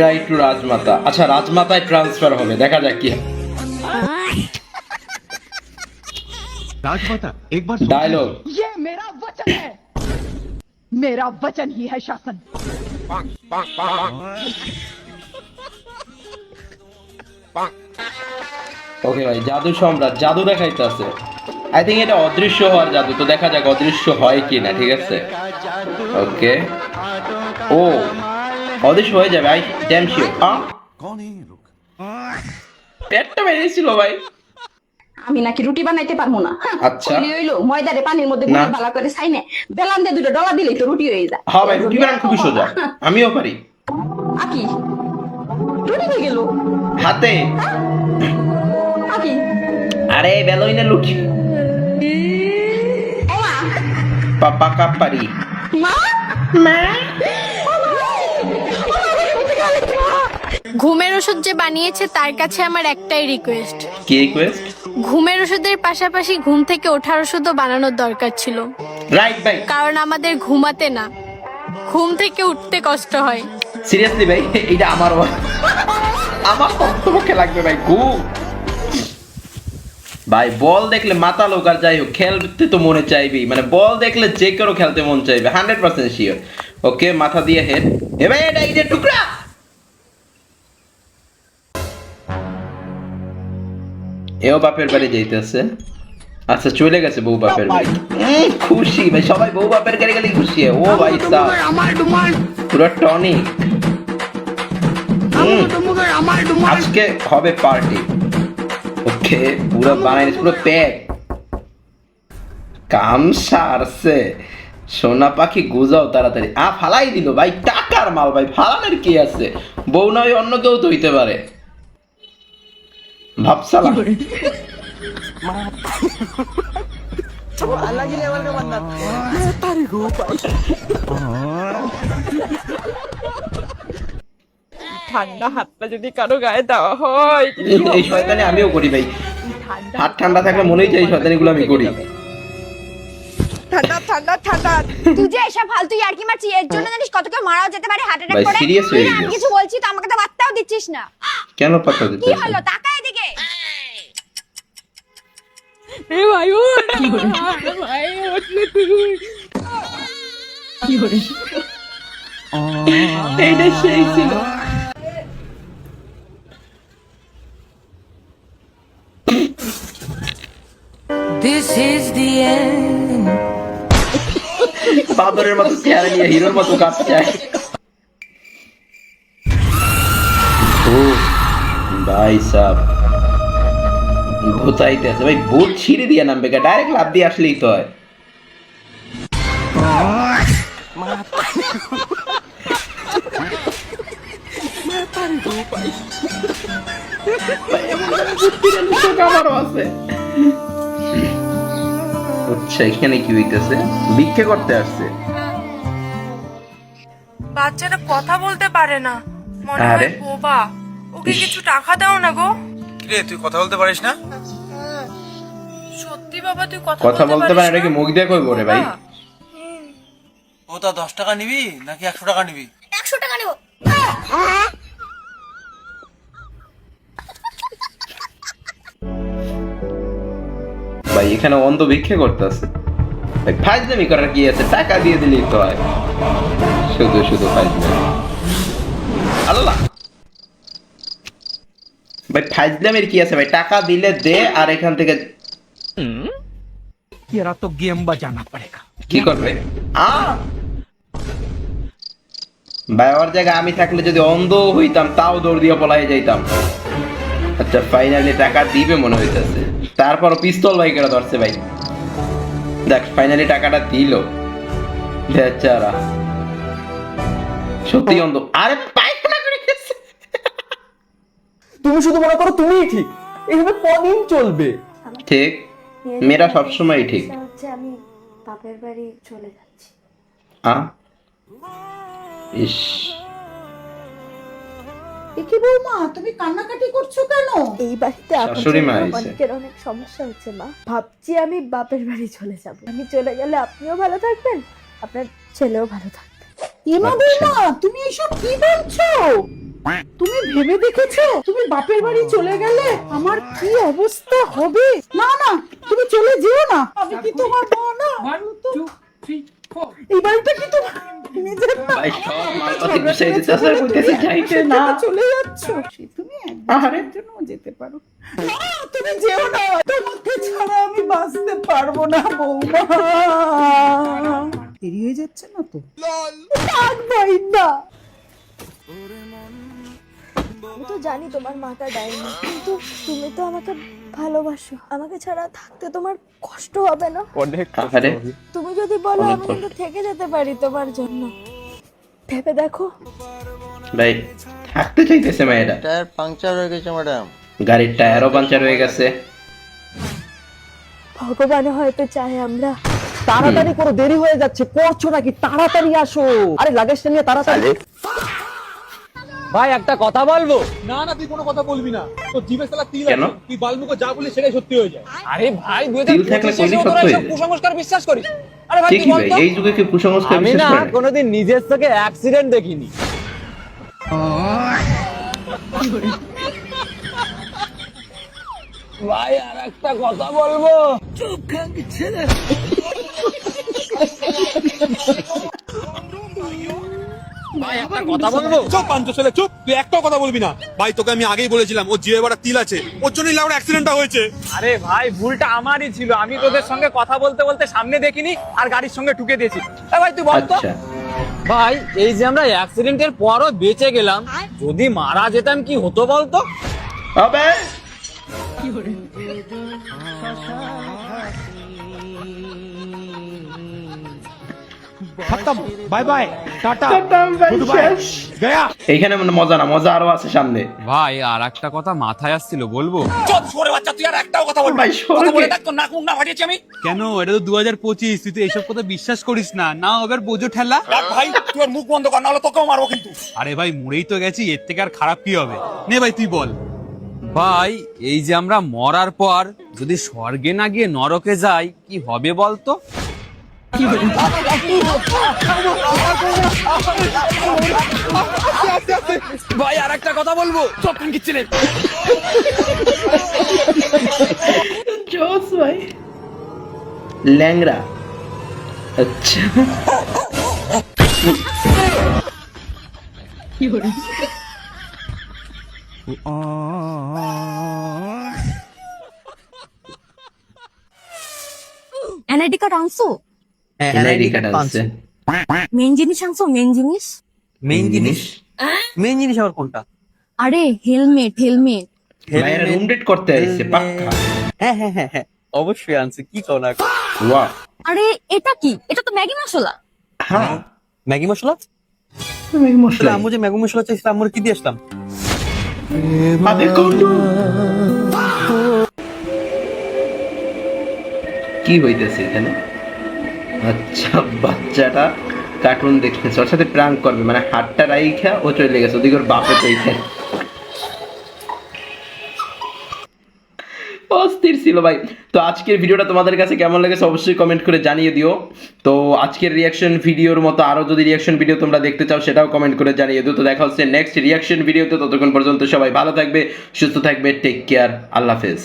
Right two রাজমাতা। আচ্ছা রাজমাতায় transfer হবে, দেখা যাক কি राजमाता एक बार ডায়লগ। ये मेरा वचन है, मेरा वचन ही है शासन। ওকে ভাই, জাদু সম্রাট জাদু দেখাইতে আছে। আই থিঙ্ক এটা অদৃশ্য হওয়ার জাদু, তো দেখা যাক অদৃশ্য হয় কি না। ঠিক আছে, ওকে। ও অদৃশ্য হয়ে যাবে, আই ড্যাম শিওর। कौन है ये लोग? পেটটা বেরিয়েছিল ভাই। আমি নাকি রুটি বানাইতে পারবো না? আচ্ছা। কইলি হইলো ময়দারে পানির মধ্যে না। গুলে ভালো করে ছাইনে বেলান দিয়ে দুটো ডলা দিলেই তো রুটি হয়ে যায়। হ্যাঁ ভাই, রুটি বানানো খুবই সোজা, আমিও পারি। আকি রুটি হয়ে গেল হাতে। আকি আরে বেলইনে লুটি। ওমা পাপা কাপ পারি। মা ঘুমের ওষুধ যে বানিয়েছে তার কাছে আমার একটাই রিকোয়েস্ট, কি রিকোয়েস্ট? ঘুমের ওষুধের পাশাপাশি ঘুম থেকে ওঠার ওষুধও বানানোর দরকার ছিল, রাইট ভাই। কারণ আমাদের ঘুমাতে না, ঘুম থেকে উঠতে কষ্ট হয়। সিরিয়াসলি ভাই, এটা আমারও আমার পক্ষে লাগবে ভাই। ঘুম ভাই, বল দেখলে মাথা লোক আর যাই হোক খেলতে তো মনে চাইবেই, মানে বল দেখলে যে কেউ খেলতে মন চাইবে 100% শিওর। ওকে, মাথা দিয়ে হেড। এ ভাই এটা ইটের টুকরা। এও বাপের বাড়ি যাইতেছে। আচ্ছা চলে গেছে বউ বাপের বাড়ি। খুশি ভাই, সবাই বউ বাপের গাড়ি গাড়ি খুশি। ও ভাই সাহ, পুরো টনিক। আজকে হবে পার্টি। ওকে, পুরো বানাই পুরো প্যাক। কাম সারছে। সোনা পাখি গুজাও তাড়াতাড়ি। ফালাই দিল ভাই, টাকার মাল ভাই, ফালানোর কি আছে? বউ নয় অন্য কেউ তো হইতে পারে। ভাবসালা ঠান্ডা হাতটা যদি কারো গায়ে দেওয়া হয়, এই শয়তানি আমিও করি ভাই। হাত ঠান্ডা থাকলে মনেই চাই শয়তানিগুলো আমি করি। ঠান্ডা ঠান্ডা ঠান্ডা। তুই যে এসব ফালতু ইয়ার্কি মারছিস, এর জন্য জানিস কত কেউ মারাও যেতে পারে হার্ট ভাই, অ্যাটাক করে। serious হয়ে আমি গেছে। কিছু বলছি তো আমাকে তো বার্তাও দিচ্ছিস না। কেন পাত্তা দিতে? কি হলো, তাকা এদিকে। এ ভাই ও ভাই ওঠলে তুই এইটা সেই ছিল। This is the end. বাদরের মতো চেহারা নিয়ে হিরোর মতো কাঁপছে। ও ভাই সাহ, ভূতাইতে আছে ভাই। ভূত ছিঁড়ে দিয়ে নামবে, ডাইরেক্ট লাফ দিয়ে আসলেই তো হয়। আমারও আছে। আচ্ছা এখানে কি হইতেছে? ভিক্ষে করতে আসছে। বাচ্চাটা কথা বলতে পারে না, মনে আরে। হয় বোবা। ওকে কিছু টাকা দাও না গো। কিরে তুই কথা বলতে পারিস না? সত্যি বাবা, তুই কথা বলতে পারে এটা কি মুখ দিয়ে কইবো রে ভাই? ও তা 10 টাকা নিবি নাকি 100 টাকা নিবি? 100 টাকা নেব। ভাই এখানে অন্ধ ভিক্ষে করতেছে ভাই। ফাইজলামি করার কি আছে? টাকা দিয়ে দিলেই তো হয়। শুধু শুধু ফাইজলামি। আল্লাহ ভাই, ফাইজলামের কি আছে ভাই? টাকা দিলে দে, আর এখান থেকে तेरा तो गेम बजाना पड़ेगा। কি করবে? ভাই ওর জায়গায় আমি থাকলে যদি অন্ধ হইতাম তাও দৌড় দিয়ে পলাই যাইতাম। আচ্ছা ফাইনালি টাকা দিবে মনে হইতেছে। তারপর পিস্তল ভাই কেটে ধরছে ভাই। দেখ ফাইনালি টাকাটা দিল বেচারা। সত্যি অন্ধ। আরে পায়খানা করে গেছে। তুমি শুধু মনে করো তুমিই ঠিক, এইভাবে কদিন চলবে? ঠিক, মেয়েরা সবসময় ঠিক। হচ্ছে আমি বাপের বাড়ি চলে যাচ্ছি। ইস, কি বৌমা, তুমি কান্নাকাটি করছো কেন? এই বাড়িতে শাশুড়ি মা আইছে। অনেকের অনেক সমস্যা হচ্ছে মা। ভাবছি আমি বাপের বাড়ি চলে যাব। আমি চলে গেলে আপনিও ভালো থাকবেন, আপনার ছেলেও ভালো থাকবে। এমাদের আচ্ছা। মা, তুমি এসব কি বলছো? তুমি ভেবে দেখেছো তুমি বাপের বাড়ি চলে গেলে আমার কি অবস্থা হবে? না না, তুমি চলে যেও না, আমি কি তোমার মা না? এই বাড়িটা কি তোমার নিজের না? ভাই সব মালপাতি গুছাই দিতে আসলে কইতেছি যাইতে না। চলে যাচ্ছ, তুমি আরে একদিনের জন্য যেতে পারো না, তুমি যেও না, তোমাকে ছাড়া আমি বাঁচতে পারবো না বৌমা। দেরি হয়ে যাচ্ছে না তো? থাক ভাই না। আমি তো জানি তোমার মাটা ডাইনি, কিন্তু তুমি তো আমাকে ভালোবাসো, আমাকে ছাড়া থাকতে তোমার কষ্ট হবে না? আরে তুমি যদি বলো অনেক আমি কিন্তু থেকে যেতে পারি তোমার জন্য, ভেবে দেখো। ভাই থাকতে চাইতেছে মেয়েটা। টায়ার পাংচার হয়ে গেছে ম্যাডাম। গাড়ির টায়ারও পাঞ্চার হয়ে গেছে। ভগবান হয়তো চায় আমরা। তাড়াতাড়ি করো, দেরি হয়ে যাচ্ছে। করছো নাকি? তাড়াতাড়ি আসো। আরে লাগেজটা নিয়ে তাড়াতাড়ি। ভাই একটা কথা বলবো। না না, তুই কোনো কথা বলবি না। তোর জিভে শালা তিল কেন? আছে, তুই বালমুখো যা বলিস সেটাই সত্যি হয়ে যায়। আরে ভাই তিল থাকলে কইলি সত্য হয়ে যায়। কুসংস্কার বিশ্বাস করিস? আরে ভাই ঠিক তুই ভাই, বল তো। এই যুগে কি কুসংস্কার আমি বিশ্বাস না করে? কোনোদিন নিজের চোখে অ্যাক্সিডেন্ট দেখিনি। ভাই আর একটা কথা বলবো। চুপ খান ছেলে। ভাই একটা কথা বলবো। চুপ পাঞ্চ ছেলে চুপ, তুই একটাও কথা বলবি না। ভাই তোকে আমি আগেই বলেছিলাম ও জিভে বাড়া তিল আছে, ওর জন্যই লাউড়া অ্যাক্সিডেন্টটা হয়েছে। আরে ভাই ভুলটা আমারই ছিল, আমি তোদের সঙ্গে কথা বলতে বলতে সামনে দেখিনি আর গাড়ির সঙ্গে ঠুকে দিয়েছি। ভাই তুই বল তো। আচ্ছা ভাই এই যে আমরা অ্যাক্সিডেন্টের পরও বেঁচে গেলাম, যদি মারা যেতাম কি হতো বলতো? হবে। বাই বাই, টাটা, শেষ। গয়া। এইখানে মজা না, মজা আরো আছে সামনে। ভাই আর একটা কথা মাথায় আসছিল, বলবো? চল সরে বাচ্চা, তুই আর একটাও কথা বলবি ভাই, না। সরে কথা বলে গে। দেখ তোর নাক মুখ না ফাটিয়েছি আমি। কেন, এটা তো 2025, তুই তো এইসব কথা বিশ্বাস করিস না। না হবে বোঝো ঠেলা। দেখ ভাই তুই ওর মুখ বন্ধ কর, নাহলে তোকেও মারবো কিন্তু। আরে ভাই মরেই তো গেছি, এর থেকে আর খারাপ কি হবে? নে ভাই তুই বল। ভাই এই যে আমরা মরার পর যদি স্বর্গে না গিয়ে নরকে যাই, কি হবে বলতো? ভাই আর একটা কথা বলবো। চল কোন কি ছেলে। জোস ভাই। ল্যাংড়া। আচ্ছা এনআইডি কার্ড আনছো? এনআইডি কার্ড আছে। মেন জিনিস আনছো? মেন জিনিস? মেইন জিনিস মেন জিনিস আবার কোনটা? আরে হেলমেট, হেলমেট। ভাইয়েরা রুম ডেট করতে আইছে পাক্কা। হ্যাঁ হ্যাঁ হ্যাঁ হ্যাঁ অবশ্যই আনছি, কি কও না। ওয়াও। আরে এটা কি? এটা তো ম্যাগি মশলা। হ্যাঁ ম্যাগি মশলা? ম্যাগি মশলা। আম্মু যে ম্যাগি মশলা চাইছিলাম, আম্মুর কি দিয়ে আসলাম? আবে কোন্ডু। কি হইতেছে এখানে? আচ্ছা বাচ্চাটা কার্টুন দেখতেছে, ওর সাথে প্র্যাঙ্ক করবে, মানে হাতটা রাইখা ও চলে গেছে, ওদিকে ওর বাপে চলছে। অস্থির ছিল ভাই। তো আজকের ভিডিওটা তোমাদের কাছে কেমন লেগেছে অবশ্যই কমেন্ট করে জানিয়ে দিও। তো আজকের রিয়াকশন ভিডিওর মতো আরো যদি রিয়াকশন ভিডিও তোমরা দেখতে চাও সেটাও কমেন্ট করে জানিয়ে দিও। তো দেখা হচ্ছে নেক্সট রিয়াকশন ভিডিওতে, ততক্ষণ পর্যন্ত সবাই ভালো থাকবে, সুস্থ থাকবে, টেক কেয়ার, আল্লাহ হাফেজ।